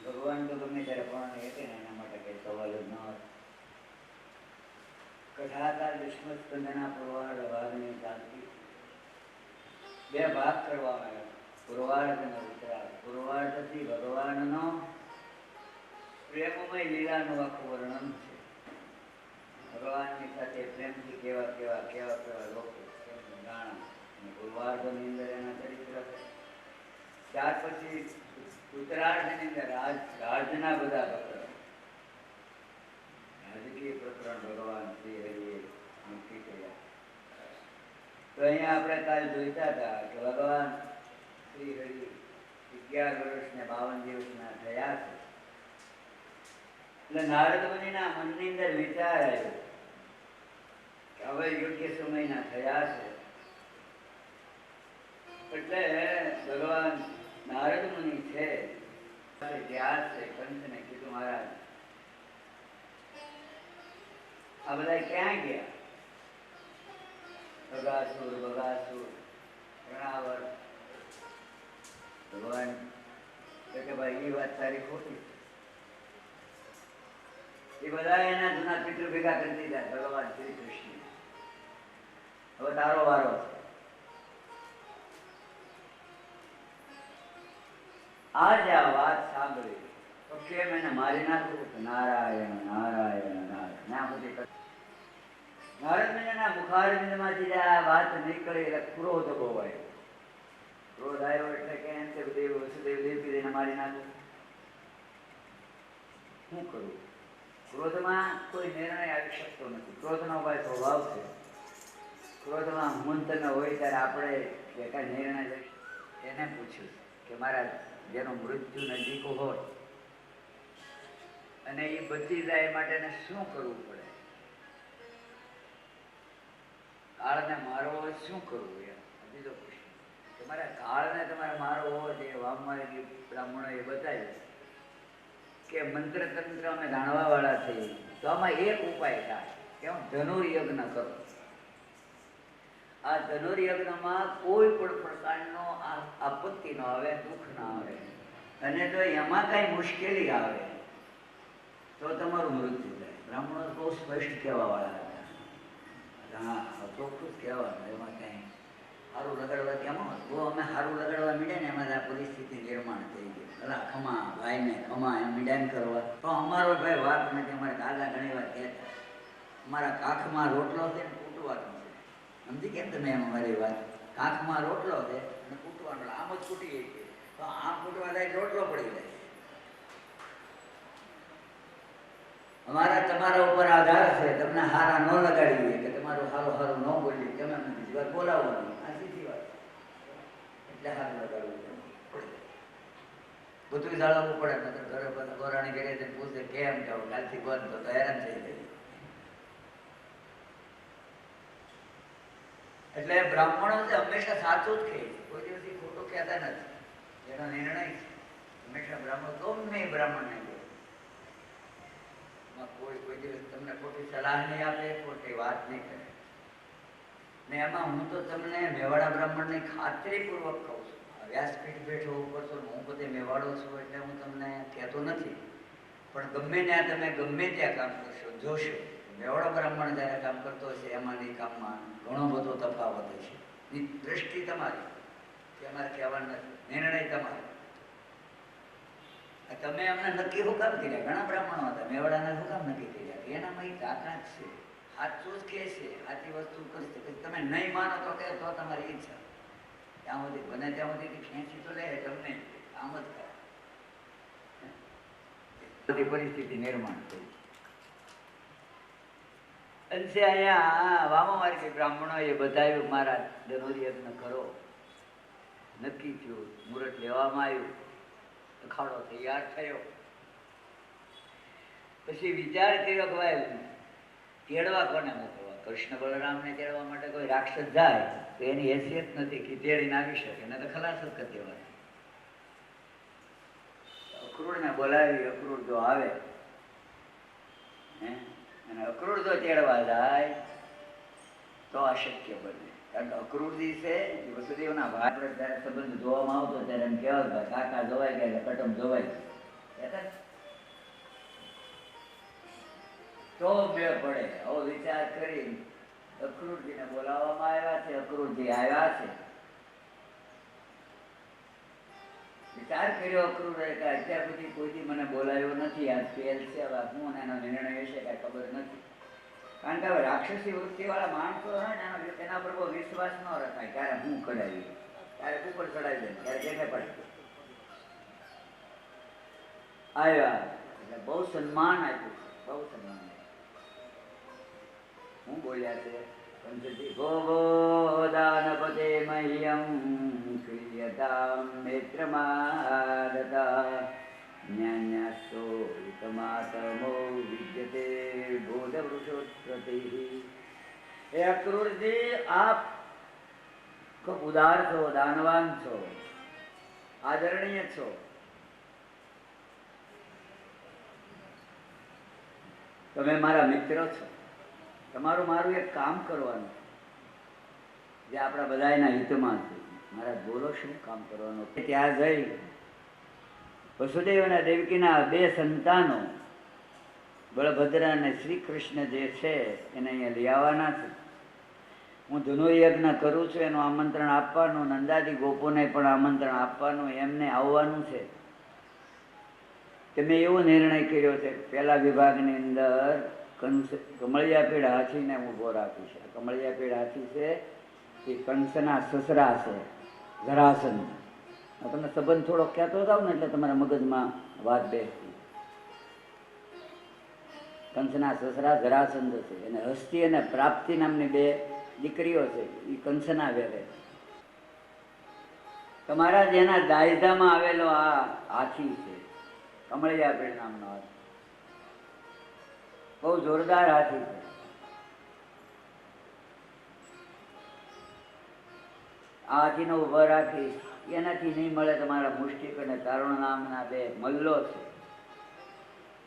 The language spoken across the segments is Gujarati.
ભગવાન તો ગમે ત્યારે પણ એ ને એના માટે કઈ સવાલ જ ન હતો. કથાકાર દુશ્મત સ્કંદના પુરવાડ ભાગની ચાલતી બે ભાગ કરવામાં આવ્યા, પુરવાડ અને ઉત્તરાર્ધ. પુરવાડથી ભગવાનનો પ્રેમમય લીલાનું આખું વર્ણન છે. ભગવાનની સાથે પ્રેમથી કેવા કેવા કેવા કેવા લોકો જાણા, અને પુરવાર્ધની અંદર એના ચરિત્ર છે. ત્યાર પછી ઉત્તરાર્ધની અંદર રાજના બધા પ્રકરણ, રાજકીય પ્રકરણ ભગવાન શ્રી હરિએ મૂકી કર્યા. તો અહીંયા આપણે કાલે જોઈતા હતા કે ભગવાન શ્રી હરિ 11 વર્ષ ને 52 દિવસના થયા છે. એટલે નારદ મુનિના મનની અંદર વિચાર આવ્યો કે હવે યોગ્ય સમયના થયા છે. એટલે ભગવાન નારદ મુનિ છે ત્યાં છે કંસને કીધું, મહારાજ આ બધા ક્યાં ગયા? બગાસુર પ્રણાવર. ભગવાન કે ભાઈ એ વાત તારી ખોટી. એ બધા એના જૂના પિતૃ ભેગા કરી દીધા ભગવાન શ્રી કૃષ્ણ. હવે તારો વારો છે. આજે આ વાત સાંભળી તો કેમ એને મારી નાખવું? નારાયણ નારાયણ નારાયણ. ના બધી નારદમુનિના મુખારવિંદમાંથી જે આ વાત નીકળી એટલે ક્રોધ બહુ આવ્યો. ક્રોધ આવ્યો એટલે કે એમ કે વસુદેવ દેવકીને મારી નાખું. શું કરવું? ક્રોધમાં કોઈ નિર્ણય આવી શકતો નથી. ક્રોધનો ભાઈ સ્વભાવ છે. ક્રોધમાં મંતન હોય ત્યારે આપણે જે કાંઈ નિર્ણય લઈ એને પૂછ્યું કે મારા જેનું મૃત્યુ નજીક હોય અને એ બચી જાય માટે શું કરવું પડે? કાળને મારવો હોય શું કરવું? એમ બીજો પ્રશ્ન કે મારા કાળને તમારે મારવો હોય તે વામવાળી બ્રાહ્મણોએ બતાવ્યું કે મંત્ર તંત્ર અમે જાણવા વાળા છીએ તો આમાં એક ઉપાય થાય કે હું ધનુર્યજ્ઞ કરું. આ ધનુર્યજ્ઞમાં કોઈ પણ પ્રકારનો આપત્તિ ન આવે, દુઃખ ના આવે, અને જો એમાં કાંઈ મુશ્કેલી આવે તો તમારું મૃત્યુ થાય. બ્રાહ્મણો બહુ સ્પષ્ટ કહેવા વાળા હતા. હા, ચોખ્ખું જ કહેવાનું. એમાં કાંઈ સારું લગાડવાથી એમાં બહુ અમે સારું લગાડવા મીડે ને એમાં આ પરિસ્થિતિ નિર્માણ થઈ ગઈ. અલા ખમા ભાઈને ખમા એમ મીડાન કરવા તો અમારો ભાઈ વાત નથી. અમારે દાદા ઘણી વાર કહેતા અમારા કાખમાં રોટલો છે ને કૂટવાનો છે. સમજી કેમ તમે એમ અમારી વાત? કાખમાં રોટલો છે અને કૂટવાનો, આમ જ કૂટી જાય તો આમ કૂટવા જાય રોટલો પડી જાય. અમારા તમારા ઉપર આધાર છે. તમને હારા ન લગાડીએ કે તમારું સારું સારું ન બોલીએ, તમે બીજી વાર બોલાવવાની. આ સીધી વાત. એટલે હારું લગાડવું પડે, બધું જાળવવું પડે. નતર ઘરે બધા ગોરાણી ઘરે જઈને પૂછે કેમ જાવ, કાલથી બંધ તો હેરાન થઈ જાય. એટલે બ્રાહ્મણો છે હંમેશા સાચું જ કહે, કોઈ દિવસ ખોટું કહેતા નથી. એનો નિર્ણય છે હંમેશા બ્રાહ્મણ ગમે બ્રાહ્મણને કહે. કોઈ દિવસ તમને ખોટી સલાહ નહીં આપે, ખોટી વાત નહીં કરે. ને એમાં હું તો તમને મેવાડા બ્રાહ્મણની ખાતરીપૂર્વક કહું છું. વ્યાસપીઠ બેઠો ઉપર તો હું બધે મેવાડો છું એટલે હું તમને કહેતો નથી, પણ ગમે ત્યાં તમે ગમે ત્યાં કામ કરશો જોશો મેવાડો બ્રાહ્મણ જ્યારે કામ કરતો હશે એમાંની કામમાં ઘણો બધો તફાવત હશે. દ્રષ્ટિ તમારી કે અમારે કહેવાનું નથી, નિર્ણય તમારો. તમે અમને નક્કી હું કામ કર્યા? ઘણા બ્રાહ્મણો હતા મેવાડાને શું કામ નક્કી કર્યા? એનામાં એ તાકાત છે, સાચું જ કહે છે, સાચી વસ્તુ કરશે. તમે નહીં માનો તો કે તો તમારી ઈચ્છા. ત્યાં સુધી બને ત્યાં સુધી ખેંચી તો લે તમને આમ જ કરે. બધી પરિસ્થિતિ નિર્માણ થઈ. અંશે અહીંયા વામાવાર્ગી બ્રાહ્મણોએ બતાવ્યું મારા ધનુર્યજ્ઞ કરો. નક્કી થયું, મુહૂર્ત લેવામાં આવ્યું, અખાડો તૈયાર થયો. પછી વિચાર કર્યો કે ભાઈ તેડવા કોને મોકલવા? કૃષ્ણ બલરામને તેડવા માટે કોઈ રાક્ષસ જાય તો એની હેસિયત નથી કે તેડીને આવી શકે, એને તો ખલાસ જ કરી દેવાય. અક્રૂરને બોલાવી. અક્રૂર જો આવે અને અક્રૂર જો તેડવા જાય તો અશક્ય બને. કારણ કે અક્રૂરજી છે વસુદેવના ભાઈ. આપણે ત્યારે સંબંધ જોવામાં આવતો ત્યારે એમ કહેવાય કાકા જોવાય ગયા, કટમ જોવાય તો મેળ પડે. આવો વિચાર કરી અક્રૂરજીને બોલાવવામાં આવ્યા છે. અક્રૂરજી આવ્યા છે. વિચાર કર્યો અક્રૂરે કે અત્યાર સુધી કોઈથી મને બોલાવ્યો નથી, આ ફેલ છે, હવે હું એનો નિર્ણય હશે કાંઈ ખબર નથી. કારણ કે હવે રાક્ષસી વૃત્તિવાળા માણસો હોય ને એના પર બહુ વિશ્વાસ ન રખાય. ક્યારે હું કરાવી, ક્યારેક ઉપર ચડાવી દે, ક્યારેક એને પડે. આવ્યા એટલે બહુ સન્માન આપ્યું, બહુ સન્માન. હું બોલ્યા છે દાનપતે મહ્યમ ક્રિયતામ નેત્રમાદતા જ્ઞાન્યાસ્તો વિતમાતમો વિદ્યતે બોધવૃષોત્પતિ. હે અક્રૂરજી, આપ ખૂબ ઉદાર છો, દાનવાન છો, આદરણીય છો. તમે મારા મિત્ર છો. તમારું મારું એક કામ કરવાનું જે આપણા બધાના હિતમાં છે. મારા બોલો શું કામ કરવાનું? ત્યાં જઈ વસુદેવ અને દેવકીના બે સંતાનો બળભદ્ર અને શ્રી કૃષ્ણ જે છે એને અહીંયા લઈ આવવાના છે. હું ધનુર્યજ્ઞ કરું છું એનું આમંત્રણ આપવાનું, નંદાદી ગોપોને પણ આમંત્રણ આપવાનું, એમને આવવાનું છે. તમે એવો નિર્ણય કર્યો છે પહેલા વિભાગની અંદર કમળિયા પીડ હાથીને ઊભો રાખી છે. કમળિયા પીડ હાથી છે એ કંસના સસરા છે, જરાસંધ. તમને સંબંધ થોડો કહેતો જાવ ને એટલે તમારા મગજમાં વાત બેસતી. કંસના સસરા જરાસંધ છે, અને હસ્તી અને પ્રાપ્તિ નામની બે દીકરીઓ છે, એ કંસના વેરે. તમારા જેના દાયજામાં આવેલો આ હાથી છે, કમળિયા પીડ નામનો હાથી, બહુ જોરદાર હાથી છે. આ હાથીનો ઉભો રાખી એનાથી નહીં મળે તમારા મુષ્ટિક અને તારુણ નામના બે મલ્લો છે,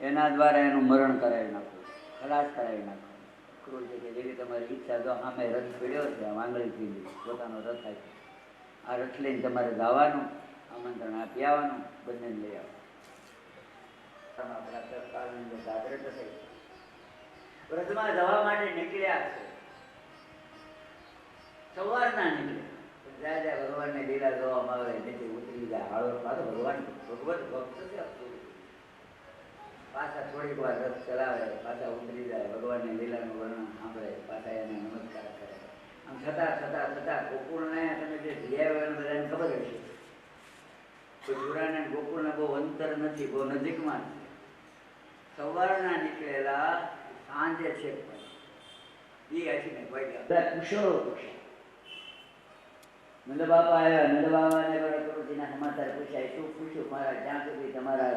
એના દ્વારા એનું મરણ કરાવી નાખવું, ખલાસ કરાવી નાખવું. ક્રૂર છે કે જેવી તમારી ઈચ્છા, જો સામે રથ પીડ્યો છે, આમ આંગળી પીડી પોતાનો રથ આપી, આ રથ લઈને તમારે જવાનું, આમંત્રણ આપી આવવાનું, બંનેને લઈ આવવાનું. જાગ્રત થઈ વ્રતમાં જવા માટે નીકળ્યા છે. સવારના નીકળ્યા, જ્યાં જ્યાં ભગવાનને લીલા જોવામાં આવે તેથી ઉતરી જાય હાળો પાછો. ભગવાન ભગવત ભક્ત છે, પાછા થોડીક વાર રથ ચલાવે, પાછા ઉતરી જાય, ભગવાનની લીલાનું વર્ણન સાંભળે, પાછા એને નમસ્કાર કરે. આમ છતાં છતાં છતાં ગોકુળને તમે જે જીવ્યા બધાને ખબર હશે, મથુરાને ગોકુળને બહુ અંતર નથી, બહુ નજીકમાં છે. સવારના નીકળેલા સાંજે છે કુશળો પૂછ્યા. નંદ બાપા આવ્યા, નંદ બાબાને પ્રકૃતિના સમાચાર પૂછ્યા. શું પૂછ્યું? મારા જ્યાં સુધી તમારા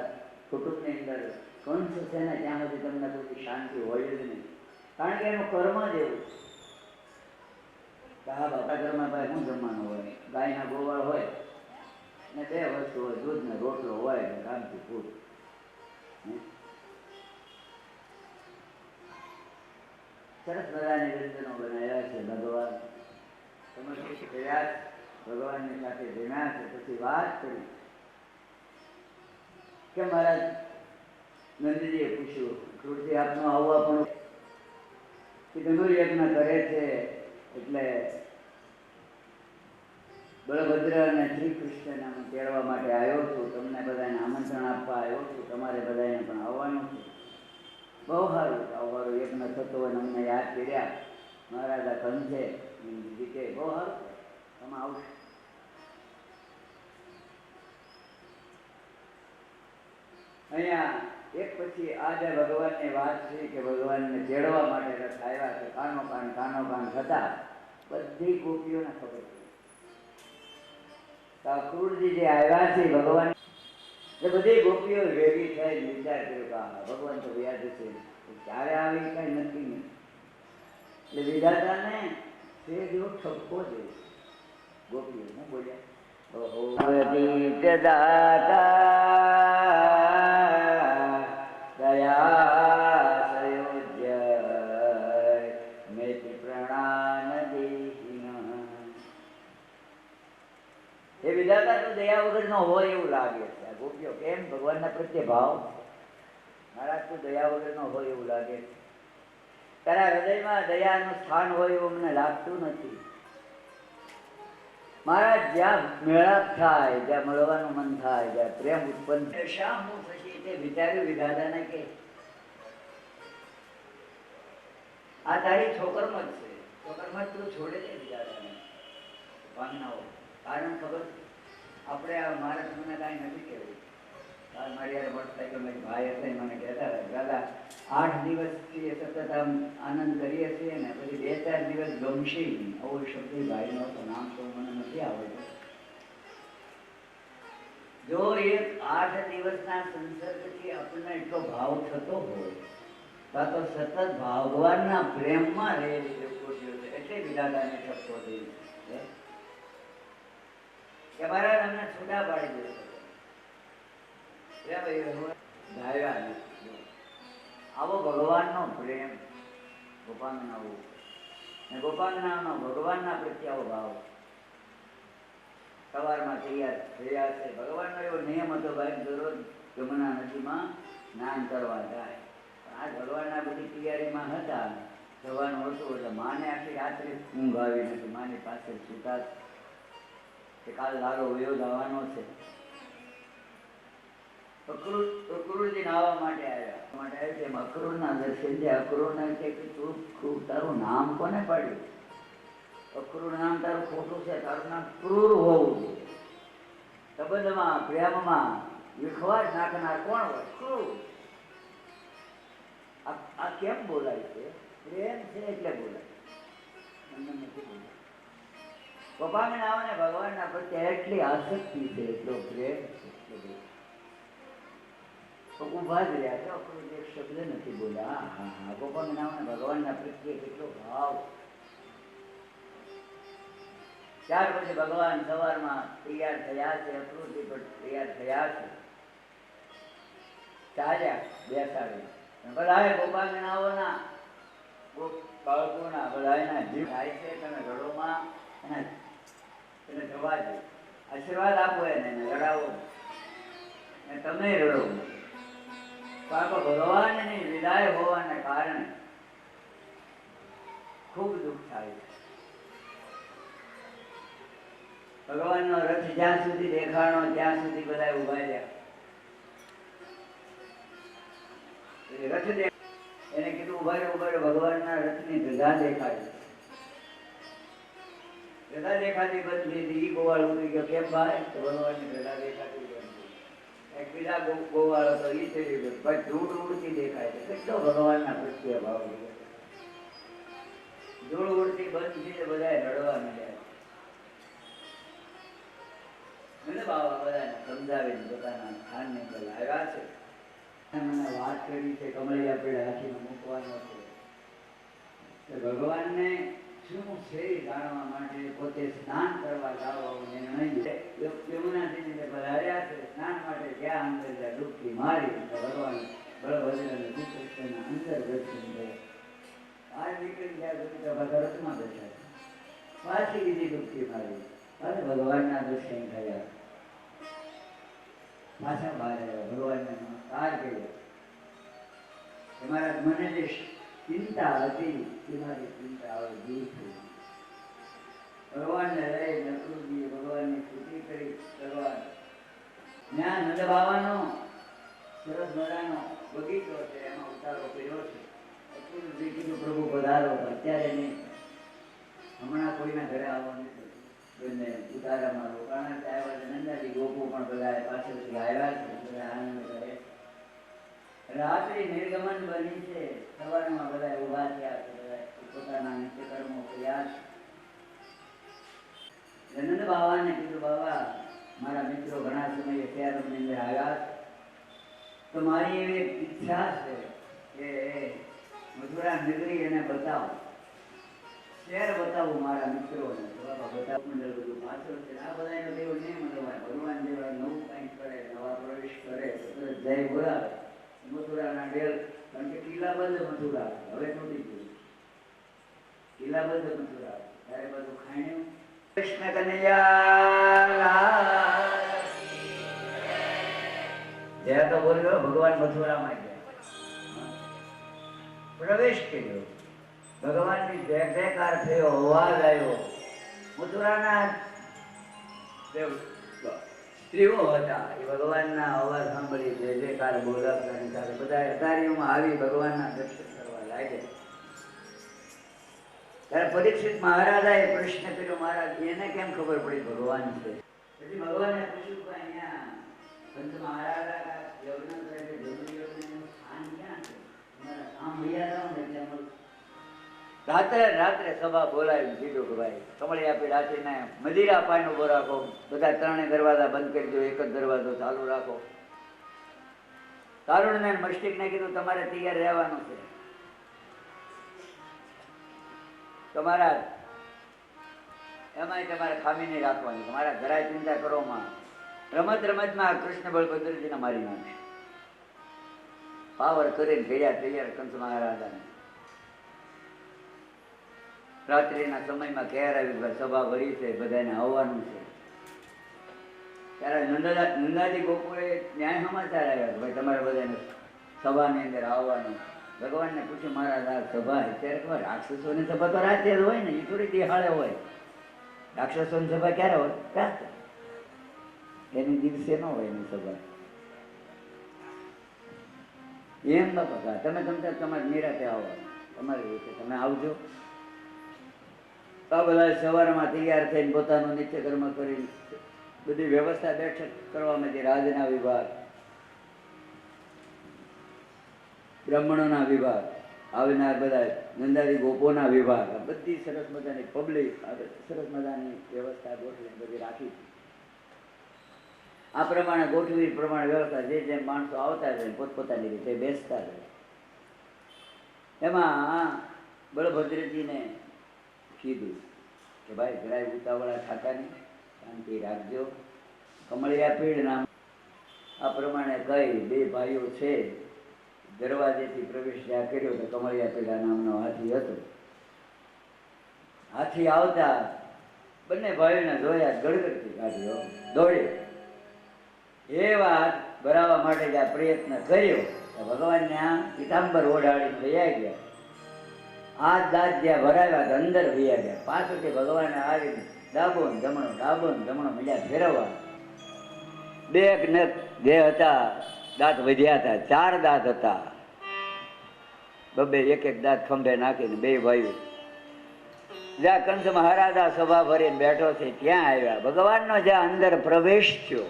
કુટુંબની અંદર કંસ છે ને ત્યાં સુધી તમને કોઈ શાંતિ હોય જ નહીં, કારણ કે એનું કર્મ જ એવું. હા બાપા ઘરમાં ભાઈ શું જમવાનું હોય? ગાયના ગોવાળ હોય ને બે વસ્તુ હોય, દૂધ ને રોટલો હોય ને કામથી પૂરું. સરસ મજાની વ્યંજનો બનાવ્યા છે ભગવાન. સમર્પિત કર્યા, ભગવાનની સાથે જમ્યા છે. પછી વાત કરી કે મહારાજ નંદજીએ પૂછ્યું, કૃતિ આપનું આવવા પણ ધનુર્યજ્ઞ કરે છે એટલે બળભદ્ર અને શ્રી કૃષ્ણને તેડવા માટે આવ્યો છું, તમને બધાને આમંત્રણ આપવા આવ્યો છું, તમારે બધાને પણ આવવાનું છે. બહુ સારું, આવવાનો યજ્ઞ થતો હોય અમને યાદ કર્યા મહારાજા કંસે કે બહુ સારું, તમે આવશો. અહીંયા એક પછી આજે ભગવાનની વાત છે કે ભગવાનને તેડવા માટે રથ આવ્યા છે. કાનો કાન થતા બધી ગોપીઓને ખબર પડી. ક્રૂરજી જે આવ્યા છે ભગવાન, એ બધી ગોપીઓ ભેગી થઈ વિચાર કર્યો કે ભગવાન તો વ્યાજ છે, ક્યારે આવી કઈ નક્કી નહીં. એટલે વિધાતાને તે જેવો ઠપકો છે. ગોપીઓ શું બોલ્યા? એ વિધાતા તો દયા વગર નો હોય એવું લાગે છે. આ ગોપીઓ કેમ ભગવાનના પ્રત્યે ભાવ, મહારાજ તો દયા વગર નો હોય એવું લાગે છે. તારા હૃદયમાં દયાનું સ્થાન હોય એવું મને લાગતું નથી. મહારાજ જ્યાં મેળાપ થાય, જ્યાં મળવાનું મન થાય, જ્યાં પ્રેમ ઉત્પન્ન શા હું થશે તે વિચાર્યું વિધાતાને કે આ તારી છોકરમાં જ છે, છોકરમાં જ તું છોડે છે વિધાતાને ભાવનાઓ. કારણ ખબર, આપણે આ મારે તમને કાંઈ નથી કહેવું. મારી યાર મોટરસાઇકલ ભાઈ એટલે મને કહેતા હતા, દાદા 8 દિવસથી સતત આમ આનંદ કરીએ છીએ ને પછી 2-4 દિવસ ગમશે નહીં. આવો શબ્દ ભાઈનો હતો, નામ તો મને નથી આવડતું. જો એક 8 દિવસના સંસર્ગથી આપણને એટલો ભાવ થતો હોય તો સતત ભગવાનના પ્રેમમાં રહેલી પ્રકૃતિઓ છે. એટલે વિધાતાને ઠપકો થઈ કે મારા તમને છૂટા પાડી દેશે. આવો ભગવાનનો પ્રેમ ગોપાંગનાઓ ને ગોપાંગનાનો ભગવાનના પ્રત્યે આવો ભાવ. સવારમાં તૈયાર થયા છે. ભગવાનનો એવો નિયમ હતો ભાઈ, દરરોજ યમુના નદીમાં સ્નાન કરવા જાય. આજ ભગવાનના બધી તૈયારીમાં હતા, જવાનું હતું એટલે માને આખી રાત્રે ઊંઘ આવી નથી. માની પાસે છૂટા કે કાલ લાલો વયો જવાનો છે. અક્રૂરજી નાહવા માટે આવ્યા છે. અક્રૂરના દર્શન છે. અક્રૂરના છે કે તું તારું નામ કોને પાડ્યું? અક્રૂર નામ તારું ખોટું છે. તારું નામ ક્રૂર હોવું જોઈએ. સંબંધમાં પ્રેમમાં વિખવાદ નાખનાર કોણ હોય? ક્રૂર. આ કેમ બોલાય છે? પ્રેમ છે એટલે બોલાય, નથી બોલાય. ગોપાંગનાઓને ભગવાનના પ્રત્યે એટલી આસક્તિ છે, એટલો પ્રેમ છે. ઉભા જ રહ્યા છે. અક્રૂર એક શબ્દ નથી બોલ્યા. હા હા, ગોપાંગનાઓને ભગવાનના પ્રત્યે કેટલો ભાવ. ત્યાર પછી ભગવાન સવારમાં તૈયાર થયા છે. અક્રૂરજી પણ તૈયાર થયા છે. ચાલ્યા બેસાડ્યા. બધાએ ગોપાંગનાઓના બાળકોના બધાના જીવ થાય છે. તમે ઘડોમાં એને જવા દો, આશીર્વાદ આપો, એને રડાવો, ને તમે રડો. બાપા ભગવાનની વિદાય હોવાને કારણે ખૂબ દુઃખ થાય છે. ભગવાનનો રથ જ્યાં સુધી દેખાણો ત્યાં સુધી બધા ઉભા રહ્યા. રથ એને કીધું ઉભા રહ્યો. ભગવાનના રથની ધજા દેખાડી. ધજા દેખાતી બંધ થઈ. ઈ ગોવાળ ઉતરી ગયો. કેમ ભાઈ? તો ભગવાનની ધજા દેખાતી બંધ થઈ. એક બીજા ગોવાળો તો ઈ ચડી ગયો. ભાઈ ધૂળ ઉડતી દેખાય છે. કેટલો ભગવાનના પ્રત્યે ભાવ. ધૂળ ઉડતી બંધ થઈ. બધા રડવા મળ્યા. બાબા બધાને સમજાવીને પોતાના સ્થાનને આવ્યા છે. મને વાત કરી છે કમળિયા પેડે હાથીમાં મૂકવાનો છે. ભગવાનને શું છે જાણવા માટે પોતે સ્નાન કરવા જવાનો નિર્ણય યમુના નદીને પધાર્યા છે. સ્નાન માટે ત્યાં અંદર જ્યાં ડૂબકી મારી ભગવાન બળભદ્ર અને શ્રીકૃષ્ણના અંદર દર્શન થયા. બહાર નીકળી ગયા પછી બધા રથમાં બેઠા છે. પાછી બીજી ડૂબકી મારી અને ભગવાનના દર્શન થયા. પાછા બહાર આવ્યા. ભગવાનને નમસ્કાર કર્યો. તમારા મને જે ચિંતા હતી એ મારી ચિંતા હવે દૂર થઈ. ભગવાનને લઈ નકરુજીએ ભગવાનની સ્તુતિ કરી. ભગવાન ત્યાં નંદ બાવાનો સરસ મજાનો બગીચો છે, એમાં ઉતારો કર્યો છે. અક્રૂરજી કીધું પ્રભુ પધારો. અત્યારે નહીં, હમણાં કોઈના ઘરે આવવાનું નથી. ઉતારામાં રોકાણા આવ્યા. નંદાજી ગોપુ પણ બધા પાછળથી આવ્યા છે. બધા આનંદ કરે. રાત્રિ નિર્ગમન બની છે. સવારમાં બધા ઉભા થયા છે. બધા પોતાના નિત્યકર્મો કર્યા છે. નંદ બાબાને કીધું બાબા મારા મિત્રો ઘણા સમયે શહેરની અંદર આવ્યા છે, તો મારી એવી એક ઈચ્છા છે કે મથુરા નગરી એને બતાવો, શહેર બતાવું મારા મિત્રોને. બતાવ મંડળ બધું પાછળ છે. આ બધા દેવ નહીં મળવાય. ભગવાન જેવા નવું કંઈક કરે, નવા પ્રવેશ કરે, જય બોલાવે. મથુરાના ડેલ, કારણ કે કિલ્લાબંધ મથુરા હવે તૂટી ગયું. કિલ્લાબંધ મથુરા ત્યારે બધું ખાણ્યું. કૃષ્ણ કનૈયા જય તો બોલ્યો. ભગવાન મથુરામાં ગયા, પ્રવેશ કર્યો. ભગવાનની જય જયકાર થયો, અવાજ આવ્યો. મથુરાના સ્ત્રીઓ હતા એ ભગવાનના અવાજ સાંભળી જય જયકાર બોલાવતાની સાથે બધા અતારીઓમાં આવી ભગવાનના દર્શન કરવા લાગ્યા. ત્યારે પરીક્ષિત મહારાજાએ પ્રશ્ન કર્યો, મહારાજ એને કેમ ખબર પડી ભગવાન છે? પછી ભગવાને પૂછ્યું કે અહીંયા સંત મહારાજા યજ્ઞ કરે છે, સ્થાન ક્યાં છે? તમારા કામ ભૈયા જાઓ ને એટલે અમારું રાત્રે સભા બોલાવી કીધું કે ભાઈ કમળિયા પીડ હાથીને મદિરા પાણી ઉભો રાખો, બધા ત્રણે દરવાજા બંધ કરી દો, એક જ દરવાજો ચાલુ રાખો. તારુણને મસ્તિકને કીધું તમારે તૈયાર રહેવાનું છે. તમારા એમાંય તમારે ખામી નહીં રાખવાની. તમારા જરાય ચિંતા કરો માં. રમતમાં કૃષ્ણ બળભદ્રજીને મારી નાખશે. પાવર કરીને ભેળ્યા તૈયાર કંસ મહારાજાને. રાત્રિના સમયમાં ઘેર આવી સભા ભરી છે, બધાને આવવાનું છે. ત્યારે નંદાજી ગોકુળે ન્યાય સમાચાર આવ્યા કે ભાઈ તમારે બધાને સભાની અંદર આવવાનું. ભગવાનને પૂછ્યું મહારાજ આ સભા અત્યારે ખબર રાક્ષસોની સભા તો રાતે જ હોય ને, એ થોડી દિહાળે હોય. રાક્ષસોની સભા ક્યારે હોય? રાતે. એની દિવસે ન હોય એની સભા. એમ બાપા તમે તમતા તમારે નિરાતે આવવાનું, તમારી રીતે તમે આવજો. આ બધા સવારમાં તૈયાર થઈને પોતાનું નિત્યકર્મ કરી બધી વ્યવસ્થા બેઠક કરવામાં, રાજના વિભાગ, બ્રાહ્મણોના વિભાગ, આવનાર બધા નંદારી ગોપોના વિભાગ, આ બધી સરસ મજાની પબ્લિક, સરસ મજાની વ્યવસ્થા ગોઠવી બધી રાખી. આ પ્રમાણે ગોઠવી પ્રમાણે વ્યવસ્થા, જે જેમ માણસો આવતા જાય પોતપોતાની રીતે બેસતા જાય. એમાં બળભદ્રજીને કીધું કે ભાઈ જરાય ઉતાવળા થતા નહીં, શાંતિ રાખજો. કમળિયા પીડ નામ આ પ્રમાણે કઈ બે ભાઈઓ છે દરવાજેથી પ્રવેશ જ્યાં કર્યો તો કમળિયા પીડા નામનો હાથી હતો. હાથી આવતા બંને ભાઈઓને જોયા, ગડગડતી કાઢ્યો, દોડ્યો. એ વાત ભરાવવા માટે જે પ્રયત્ન કર્યો તો ભગવાનને આ પીતાંબર ઓઢાડીને વૈયા ગયા. આ દાંત જ્યાં ભરાવ્યા અંદર વૈયા ગયા. પાછળથી ભગવાને આવીને ડાબો ને જમણો મળ્યા ફેરવવા. બે જે હતા દાંત વધ્યા હતા, 4 દાંત હતા. બબે એક દાંત ખંભે નાખીને બે ભાઈઓ જ્યાં કંસમાં હરાદા સભા ભરીને બેઠો છે ત્યાં આવ્યા. ભગવાનનો જ્યાં અંદર પ્રવેશ થયો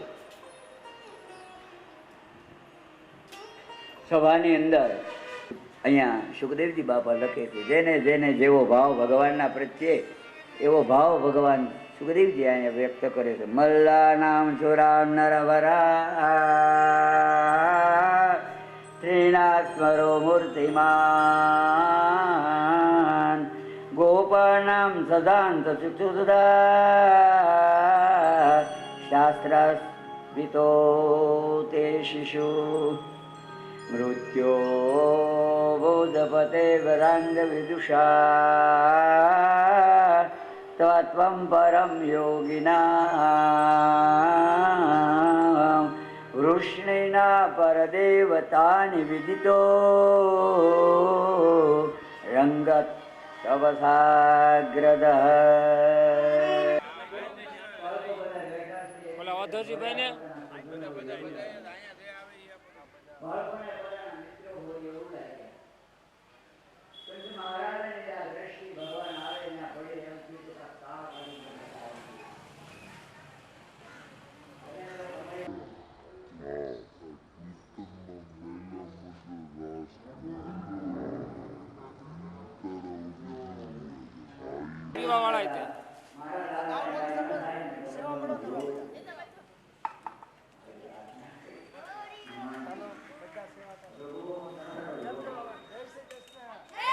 સભાની અંદર, અહીંયા સુખદેવજી બાપા લખે છે જેને જેને જેવો ભાવ ભગવાનના પ્રત્યે એવો ભાવ ભગવાન સુખદેવજી અહીંયા વ્યક્ત કરે છે. મલ્લા નામ ચોરામ નરવરા ત્રિનાસ્મરો મૂર્તિમાન ગોપાનામ સદાંત ચુક્ષુદા શાસ્ત્રાસ્વિતો તે શિશુ મૃત્યો બોધપતે વરાંગ વિદુષા ત્વમ પરમ યોગિના વૃષ્ણિના પરદેવતાની વિદિતો રંગત તવસાગ્રદ. બોલા વાધોજીભાઈ ને પીવા વાળા તે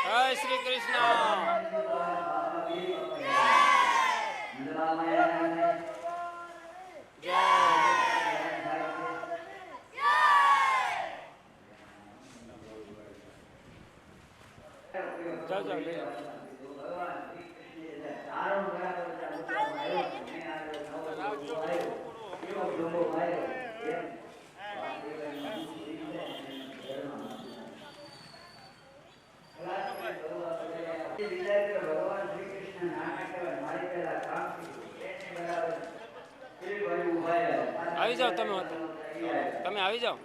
જય શ્રી કૃષ્ણ. આવી જાઓ, તમે આવી જાઓ.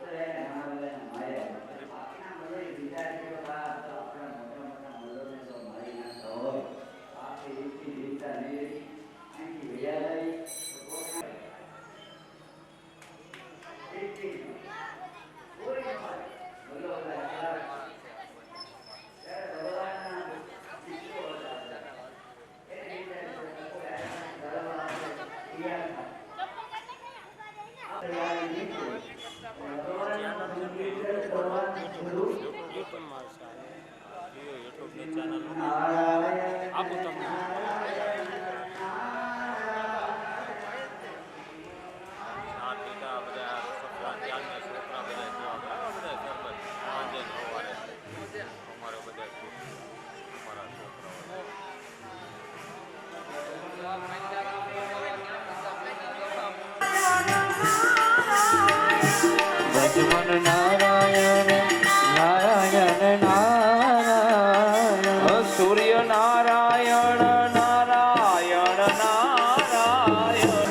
આપું તમને નારાયણ નારાયણ નારાયણ સૂર્ય નારાયણ નારાયણ નારાયણ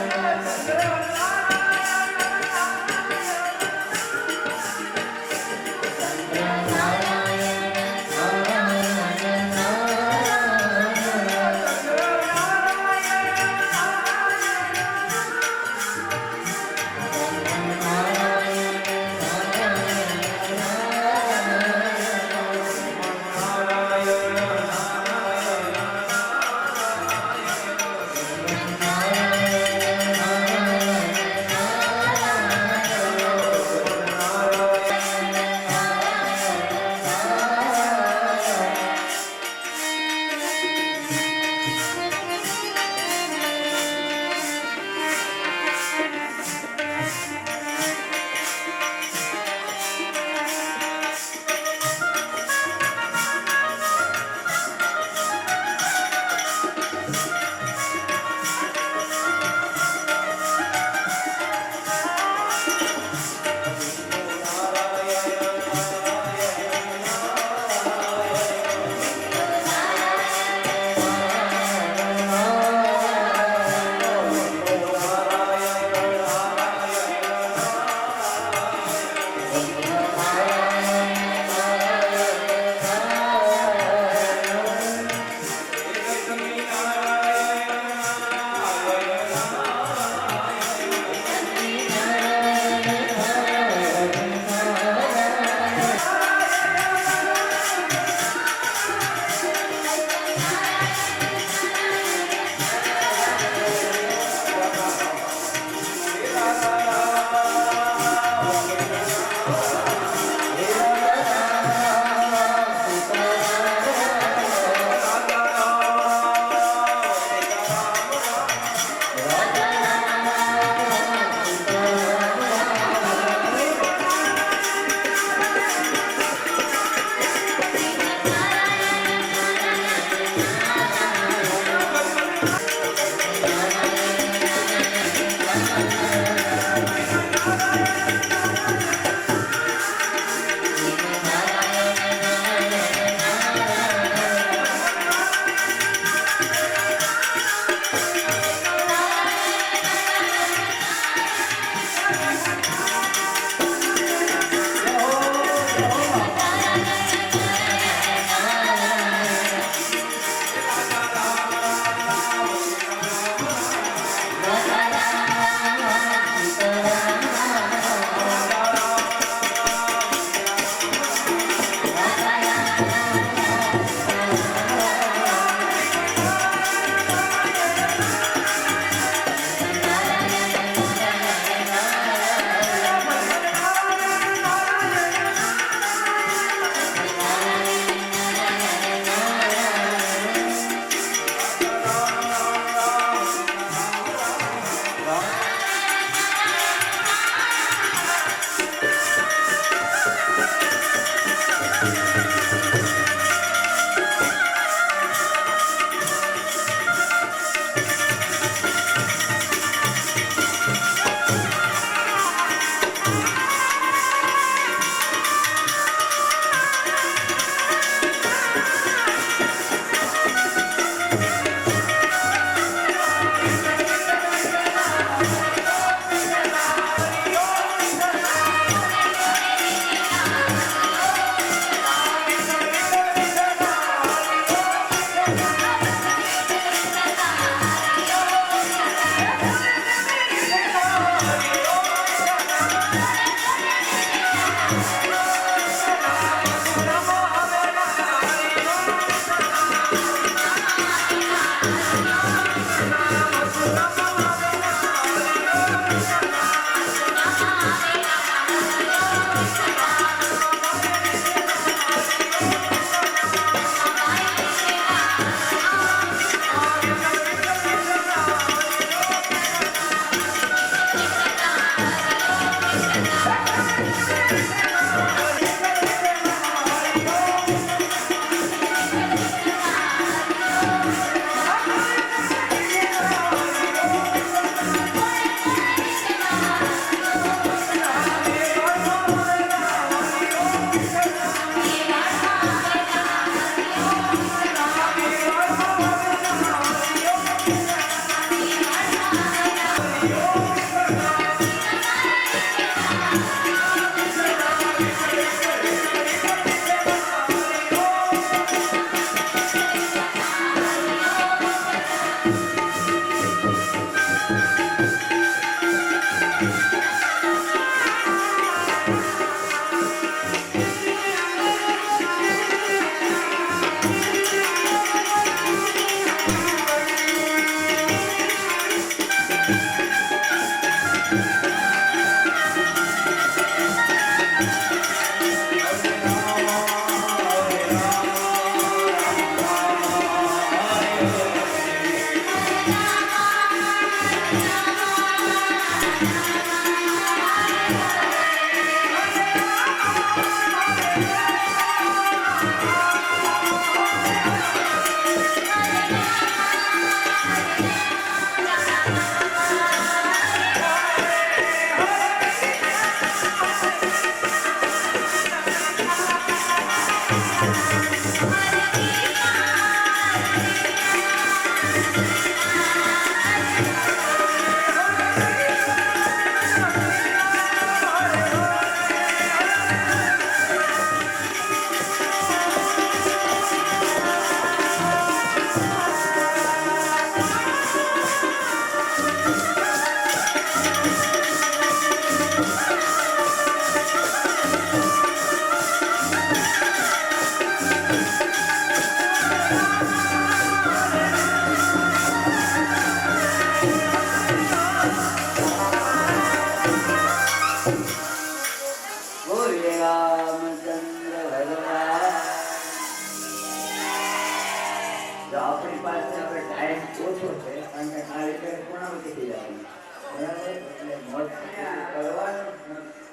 આપણે ટાઈમ ઓછો છે કારણ કે આ રીતે પૂર્ણાવતી થઈ જવાની બરાબર એટલે મોતને કરવાનું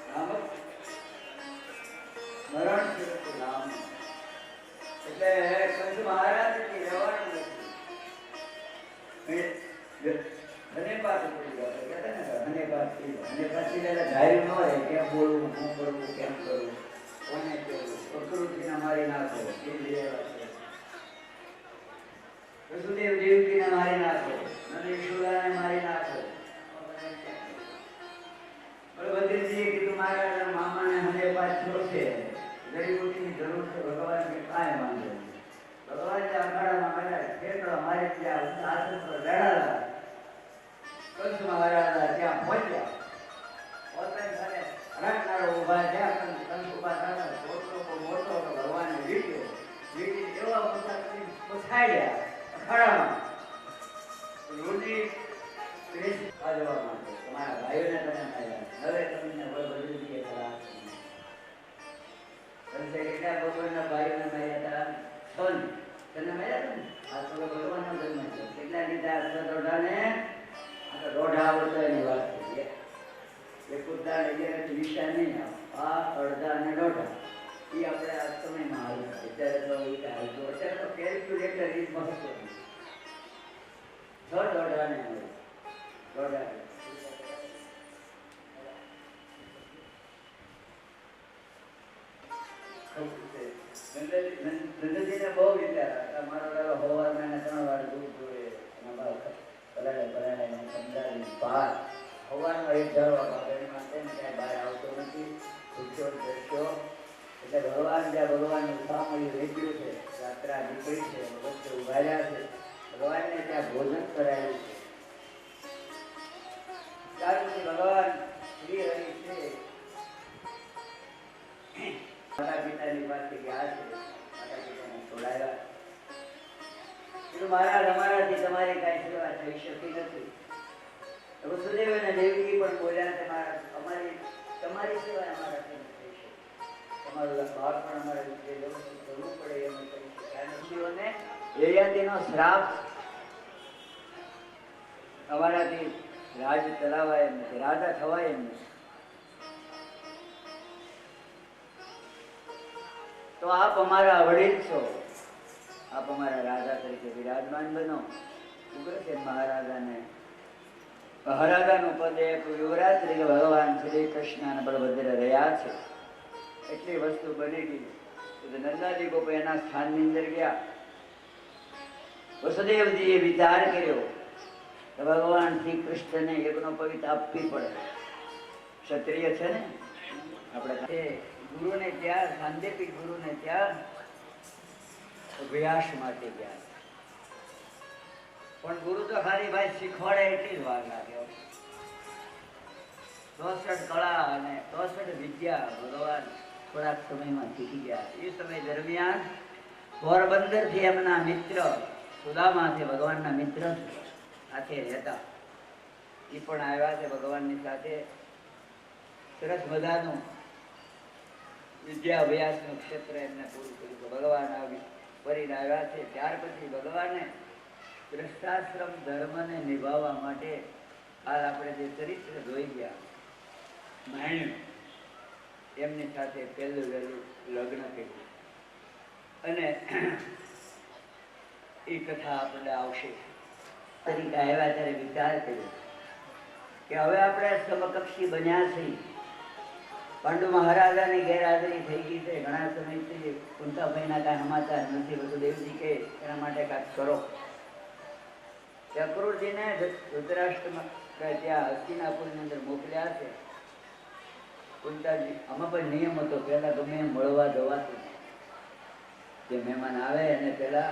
નામ મરણ છે નામ એટલે કંસ મહારાજથી રહેવાનું નથી અને પાછ પડી ગયો કહેતા ને અને પાછી ધાર્યું ન રહે કેમ બોલવું શું કરવું કેમ કરવું કોને કહેવું પ્રકૃતિને મારી નાખો એ જ રહેવા છે વસુદેવ દેવકીને મારી નાખો નંદ યશોદાને મારી નાખો બલભદ્રજીએ કીધું મારા મામાને હમે પાછો છે જડીબુટીની જરૂર છે ભગવાન કે કાંઈ વાંધો નહીં ભગવાન જે અખાડામાં બેઠા ખેતરો મારે ત્યાં આસન પર બેઠાલા કંસ મહારાજા ત્યાં પહોંચ્યા પોતાની સાથે રણકારો ઉભા થયા કંસ ઉભા થયા મોટો ભગવાનને વીટ્યો એવા મોટા કરી પછાડ્યા અખાડામાં રોજી આ જવા માટે તમારા ભાઈઓને તમે માર્યા હવે તમને બળભદ્રજીએ કરા કંસે કેટલા ભગવાનના ભાઈઓને માર્યા હતા તને માર્યા હતા ને આ તો ભગવાનનો જન્મ છે કેટલા લીધા દોઢાને આ તો દોઢા આવડતો એની વાત છે એ કુદા એટલે વિષય નહીં આ અડધા અને દોઢા એ આપણે આ સમયમાં આવ્યું અત્યારે તો અત્યારે તો કેલ્ક્યુલેટર એ મહત્વનું દોઢા ને દોઢા નંદજીને બહુ વિચાર મારો દાદો હોવાના 3 વાર દૂધ જોઈએ હોવાનો એક જવાબ માટે ક્યાંય બહાર આવતો નથી ભૂખ્યો દ્રશ્યો એટલે ભગવાન જ્યાં ભગવાનનું સામયું વેચ્યું છે યાત્રા નીકળી છે વચ્ચે ઉભા રહ્યા છે ભગવાનને ત્યાં ભોજન કરાયું છે ત્યાર પછી ભગવાન શ્રી હરિ છે માતા પિતાની પાસે ગયા છે માતા પિતાને છોડાયા કીધું મહારાજ અમારાથી તમારી કાંઈ સેવા થઈ શકતી નથી વસુદેવ અને દેવકી પણ બોલ્યા કે અમારી તમારી સેવા અમારાથી થઈ શકે તમારું ભાગ પણ અમારે વ્યવસ્થિત કરવું પડે એમ કરી શક્યા નથી અને યયાતિનો શ્રાપ અમારાથી રાજ ચલાવાય એમ નથી રાજા થવાય એમ નથી તો આપ અમારા વડીલ છો આપ અમારા રાજા તરીકે વિરાજમાન બનો ઉગ્રસેન મહારાજાનું પદ એક યુવરાજ તરીકે ભગવાન શ્રી કૃષ્ણ અને બલભદ્ર રહ્યા છે એટલી વસ્તુ બની ગઈ નંદાજી ગોપ એના સ્થાનની અંદર ગયા વસુદેવજીએ વિચાર કર્યો કે ભગવાન શ્રી કૃષ્ણને એકનો પવિત્ર આપવી પડે ક્ષત્રિય છે ને આપણે ગુરુને ત્યાં સાંદેપી ગુરુને ત્યાં અભ્યાસ માટે ગયા પણ ગુરુ તો ખાલી ભાઈ શીખવાડે એટલી જ વાર લાગે 64 કળા અને 64 વિદ્યા ભગવાન થોડાક સમયમાં શીખી ગયા એ સમય દરમિયાન પોરબંદર થી એમના મિત્ર સુદામા છે ભગવાનના મિત્ર સાથે રહેતા એ પણ આવ્યા છે ભગવાનની સાથે સરસ મજાનું વિદ્યા અભ્યાસનું ક્ષેત્ર એમને પૂરું કર્યું ભગવાન ફરીને આવ્યા છે ત્યાર પછી ભગવાને ગૃહસ્થાશ્રમ ધર્મને નિભાવવા માટે હાલ આપણે જે ચરિત્ર જોઈ ગયા માણ્યું એમની સાથે પહેલું વહેલું લગ્ન કર્યું અને એ કથા આપણે આવશે તરીકે આવ્યા ત્યારે વિચાર કર્યો કે હવે આપણે સમકક્ષી બન્યા છીએ પાંડુ મહારાજાની ગેરહાજરી થઈ ગઈ છે ઘણા સમયથી કુંતાભાઈના કાંઈ સમાચાર નથી વસુદેવજી કે એના માટે કાંઈક કરો ચક્રુરજીને ધૃતરાષ્ટ્રમાં ત્યાં હસ્તિનાપુરની અંદર મોકલ્યા છે કુંતાજી આમાં પણ નિયમ હતો પહેલા ગમે એમ મળવા જવાતું જે મહેમાન આવે એને પહેલા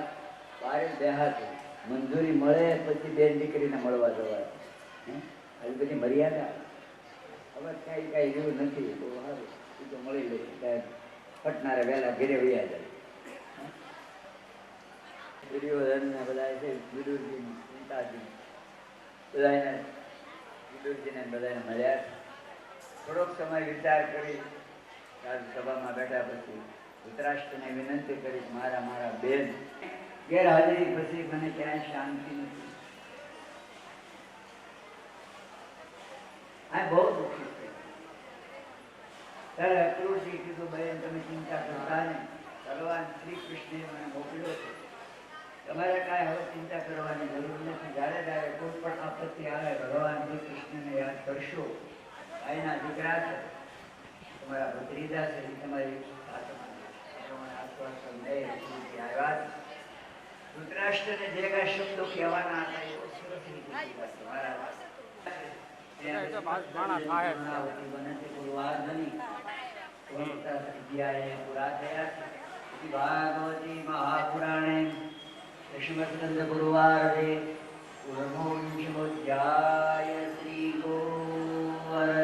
બારે બેહાતું મંજૂરી મળે પછી બેન દીકરીને મળવા જવાતું આવી બધી મર્યાદા હવે કઈ કઈ જેવું નથી બહુ સારું એ તો મળી લે પટનારે વહેલા ઘેરે વયા જાય દુર્યોધનને બધા છે વિદુરજી પિતાજી બધાને વિદુરજીને બધાને મળ્યા થોડોક સમય વિચાર કરી સભામાં બેઠા પછી ધૃતરાષ્ટ્રને વિનંતી કરી મારા બેન ગેરહાજરી પછી મને ક્યાંય શાંતિ નથી. આ બહુ દુઃખી છે. ત્યારે અક્રૂરજી કીધું, બહેન તમે ચિંતા કરતા નહીં, ભગવાન શ્રી કૃષ્ણે મને મોકલ્યો છે, તમારે કાંઈ હવે ચિંતા કરવાની જરૂર નથી. જ્યારે જ્યારે કોઈ પણ આપત્તિ આવે ભગવાન શ્રી કૃષ્ણને યાદ કરશો. ભાઈના દીકરા છે, તમારા ભત્રીજા છે, એ તમારી આશ્વાસન દે આવ્યા. ધૃતરાષ્ટ્રને જે કાંઈ શબ્દો કહેવાના હતા એ સરસ રીતે ભાગવતી મહાપુરાણે દશમસ્કંદ ગુરુવારે પૂર્ણોધ્યાય શ્રી ગોવર્ધનના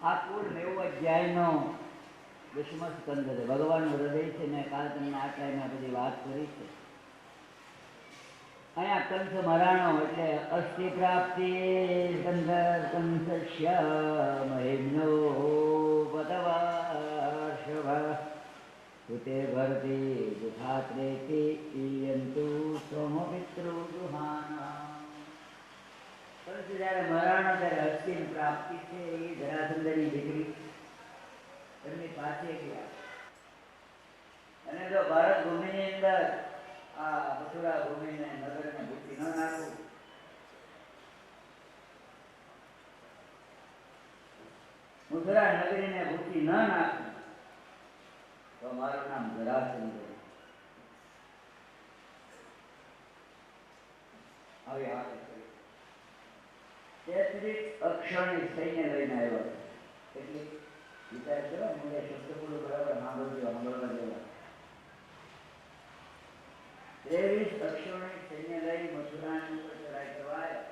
આ કુલ 90 અધ્યાયનો દશમો સ્કંદ છે. ભગવાનનું હૃદય છે. મેં કાલ તમને આ ટાઈમે બધી વાત કરી છે. અહીંયા કંસ મરાણો એટલે અસ્થિ પ્રાપ્તિ સંદર કંસસ્ય મહિમ્નો પદવાર્ષભ કૃતે ભરતી દુખાત્રેતિ ઈયંતુ સોમપિતૃ દુહાના. પરંતુ જ્યારે મરાણો ત્યારે અસ્થિની પ્રાપ્તિ છે. એ જરાસંધની દીકરી એમની પાસે ગયા અને જો ભારત ભૂમિની અંદર આ મથુરા ભૂમિને નગરને ભૂખી ન નાખું, મથુરા નગરીને ભૂખી ન નાખું તો મારું નામ જરાસંધ. આવી હાલત કરી. 33 અક્ષરની સૈન્ય લઈને આવ્યા. એટલે વિચાર કરો, મને શબ્દ બોલો બરાબર સાંભળવા જેવા. 23 અક્ષરની સૈન્ય લઈ મથુરાની ઉપર ચડાઈ કરવા આવ્યા.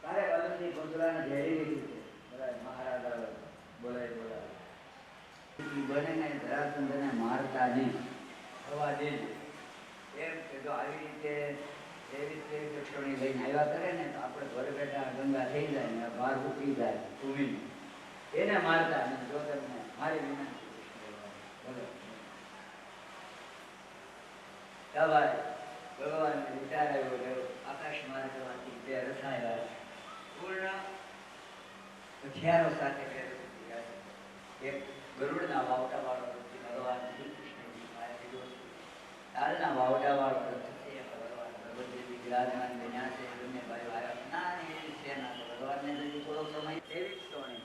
તારે બાજુથી મથુરાને ઘેરી લીધું છે. બરાબર મહારાજા બોલાય બને ને જરાસંધને મારતા નહીં, થવા દેજો. એમ કે જો આવી રીતે 23 અક્ષરની લઈને આવ્યા કરે ને તો આપણે ઘરે બેઠા ગંગા થઈ જાય ને બહાર ઉઠી જાય ભૂમિ, એને મારતા નહીં. જો તમને મારી વિનંતી સવારે ભગવાનને વિચાર આવ્યો ગયો. આકાશ માર્ગમાંથી 2 રસાયા પૂર્ણ હથિયારો સાથે એક ગરુડના વાવટા વાળો રથ ભગવાન શ્રી કૃષ્ણજી પાસે લીધો છે. તાલના વાવટા વાળો રથ છે. ભગવાન ભગવતીજી વિરાજમાન બન્યા છે. બંને ભાઈઓ આવ્યા. નાની સેના છે. ભગવાનને હજી થોડો સમય એવી જ સોની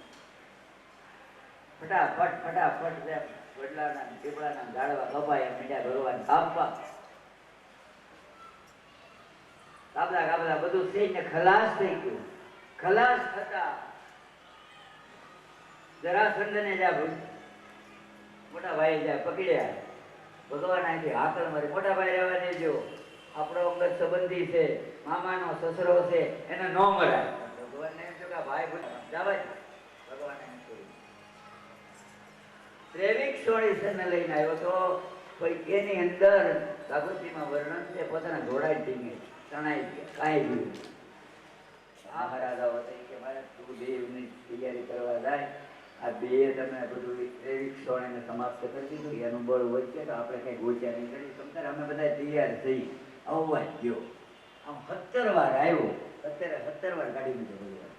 ફટાફટ વડલાના પીપળાના ઝાડવા કપાયા મીઠા ભગવાન કાપવા કાપલા બધું સૈન્ય ખલાસ થઈ ગયું. ખલાસ થતા જરાસંધને જ્યાં મોટા ભાઈ જ્યાં પકડ્યા, ભગવાન અહીંથી હાકલ મારી, મોટા ભાઈ રહેવા દેજો, આપણો અંગત સંબંધી છે, મામાનો સસરો છે, એને ન મરાય. ભગવાનને એમ થયું કે ભાઈ જવા. ભગવાન એમ કહ્યું 23 સોળીસને લઈને આવ્યો તો એની અંદર ભાગવતીમાં વર્ણન છે પોતાના ઘોડા ટીંગે તણાઈ ગયા, કાંઈ ગયું. આ મહારાજાઓ હતા કે મારે તું દેવની તૈયારી કરવા જાય, આ બે તમે બધું 23 સોળીને સમાપ્ત કરી દીધું. એનું બળ વધશે તો આપણે કઈ ગોચ્યા નહીં કરી સમતા. અમે બધા તૈયાર થઈ આવવા જ ગયો. આમ 17 વાર આવ્યો. અત્યારે 17 વાર ગાડી મૂકે ભગવાન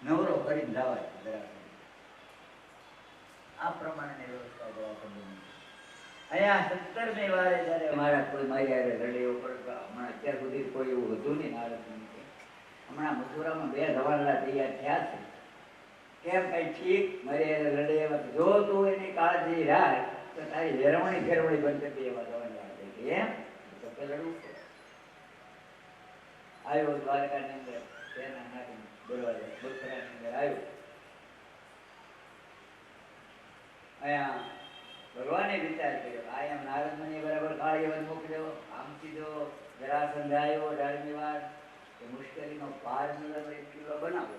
નવરો કરીને જવા જરાસંધ. આ પ્રમાણેની વ્યવસ્થા જરાસંધની. અહીંયા 17મી વારે જ્યારે મારા કોઈ મારી હારે લડે એવું પડે હમણાં અત્યાર સુધી કોઈ એવું હતું નહીં નારદમુનિ કે હમણાં મથુરામાં 2 ધવાલા તૈયાર થયા છે કેમ કઈ ઠીક મારી હારે લડે એવા જો તું એની કાળજી રાખ તો તારી હેરવણી ફેરવણી બંધ કરી એવા ધવાલા થઈ એમ તો લડવું પડે આવ્યો દ્વારકાની અંદર તેના નાખી બોલવા બુખરાની અંદર આવ્યો અહીંયા ભગવાને વિચાર કર્યો આ એમ નારદમુનિએ બરાબર કાળીવન મોકલ્યો આમ સીધો જરાસંધ આવ્યો 18મી વાર કે મુશ્કેલીનો પાર મેળવવો એક કિલ્લો બનાવો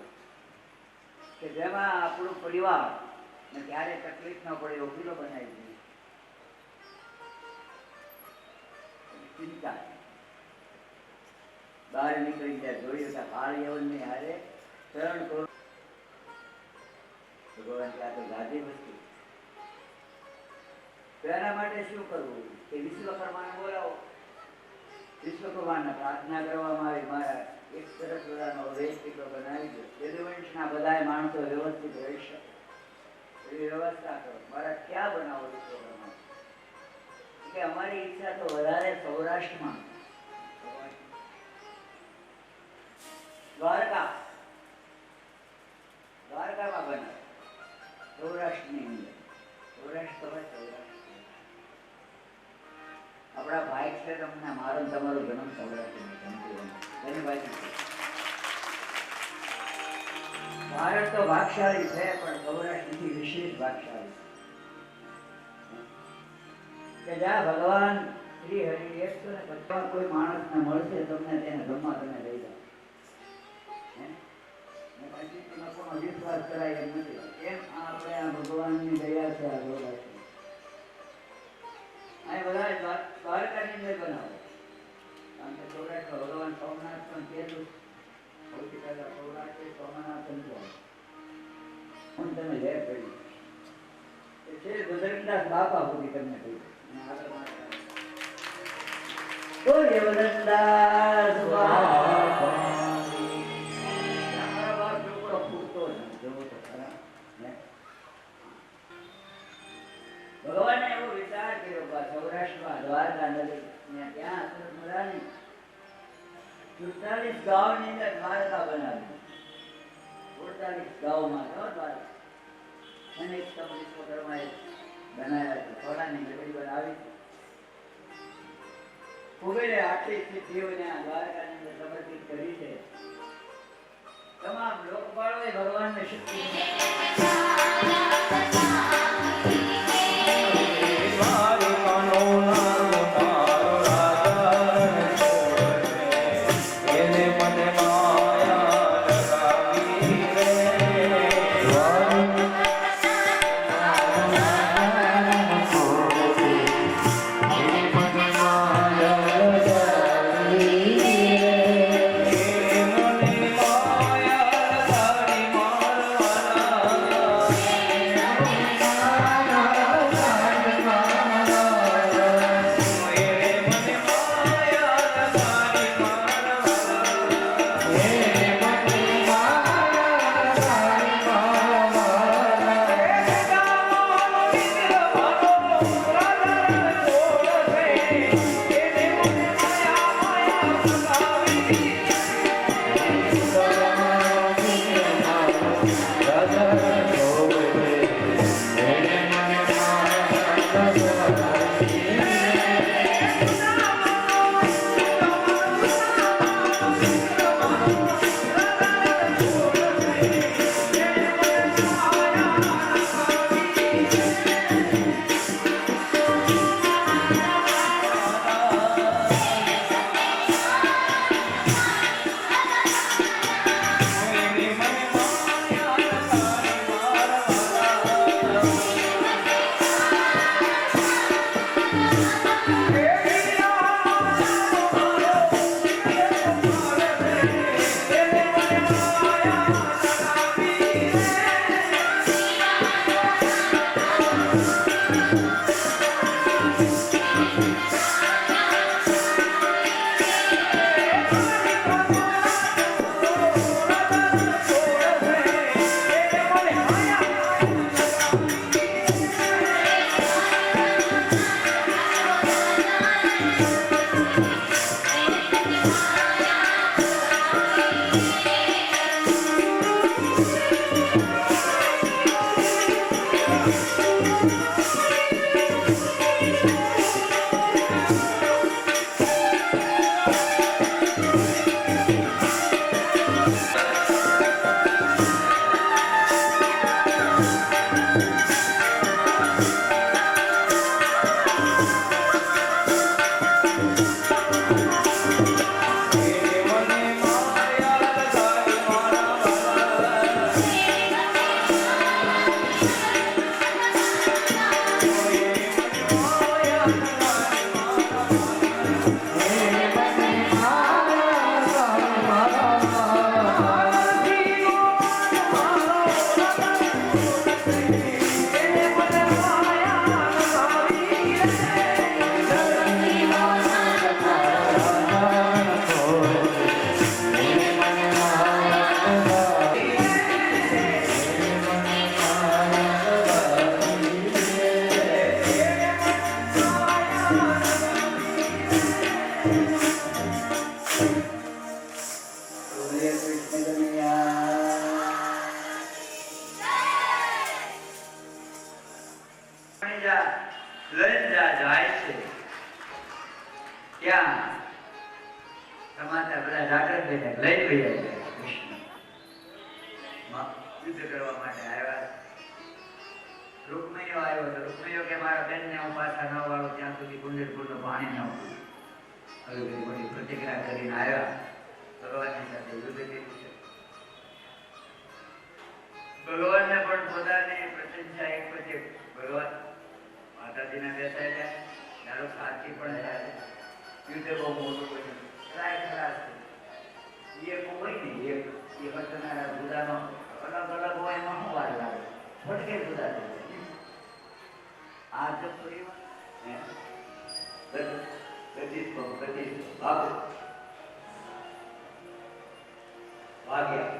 કે જેમાં આપણું પરિવાર ને ક્યારે તકલીફ ન પડે એવો કિલ્લો બનાવી દઈએ ચિંતા બહાર નીકળી ત્યાં જોયું કે કાળીવનની હારે 3 કરોડ ભગવાન કે આ તો ગાદી વસ્તુ તો એના માટે શું કરવું કે વિશ્વકર્માને બોલાવો વિશ્વકર્માને પ્રાર્થના કરવામાં આવી મારા એક સરસ મજાનો વેચીકો બનાવી દો યદુવંશના બધા માણસો વ્યવસ્થિત રહી શકે એવી વ્યવસ્થા કરો મારા ક્યાં બનાવો વિશ્વકર્મા કે અમારી ઈચ્છા તો વધારે સૌરાષ્ટ્રમાં દ્વારકામાં બનાવે સૌરાષ્ટ્રની અંદર સૌરાષ્ટ્ર આપણા ભાઈ છે તમને મારો તમારો જન્મ સૌરાષ્ટ્રમાં ભારત તો ભાગશાળી છે પણ સૌરાષ્ટ્રથી વિશેષ ભાગશાળી કે જ્યાં ભગવાન શ્રી હરિ 150 કોઈ માણસને મળશે તમને તેને જમવા તમે લઈ જાઓ કોનો વિશ્વાસ કરાય એમ નથી એમ આપણે આ ભગવાનની દયા છે આ સૌરાષ્ટ્ર આ બધા દ્વારકાની અંદર બનાવો કારણ કે સૌરાષ્ટ્ર ભગવાન સોમનાથ પણ કહેલું સૌથી પહેલા સૌરાષ્ટ્ર સોમનાથ હું તમે લે કરી છે બજરંગદાસ બાપા સુધી તમને કહ્યું બજરંગદાસ બાપા ભગવાને એવો વિચાર કર્યો કે સૌરાષ્ટ્રમાં દ્વારકા નદી ત્યાં સરસ મજાની 47 ગામની અંદર દ્વારકા બનાવી 47 ગામમાં દ્વારકા અનેક સ્તંભ વિશ્વકર્માએ બનાવ્યા છે સોનાની નગરી બનાવી કુબેરે આટલી સિદ્ધિઓને આ દ્વારકાની અંદર સમર્પિત કરી છે તમામ લોકપાળોએ ભગવાનને શક્તિ બધા જાગૃત થઈ જાય, લઈ ગયા છે કૃષ્ણ યુદ્ધ કરવા માટે આવ્યા. રૂકમણીઓ આવ્યો તો રૂકમણીઓ કે મારા બેનને હું પાછા ન વાળું ત્યાં સુધી કુંડલપુરનું પાણી ન પીવું. આવી બધી મોટી પ્રતિક્રિયા કરીને આવ્યા. ભગવાનની સાથે યુદ્ધ કર્યું છે. ભગવાનને પણ પોતાની પ્રશંસા એક પછી ભગવાન માતાજીને બેસાય છે. તારો સાચી પણ થાય યુદ્ધ બહુ મોટું બન્યું. ટ્રાય ખરાબ છે. એક હોય ને એક એ વચનારા જુદાનો અલગ અલગ હોય એમાં શું વાર લાગે? ફટકે જુદા થઈ જાય. આ તો પરિવાર ભાગ્યા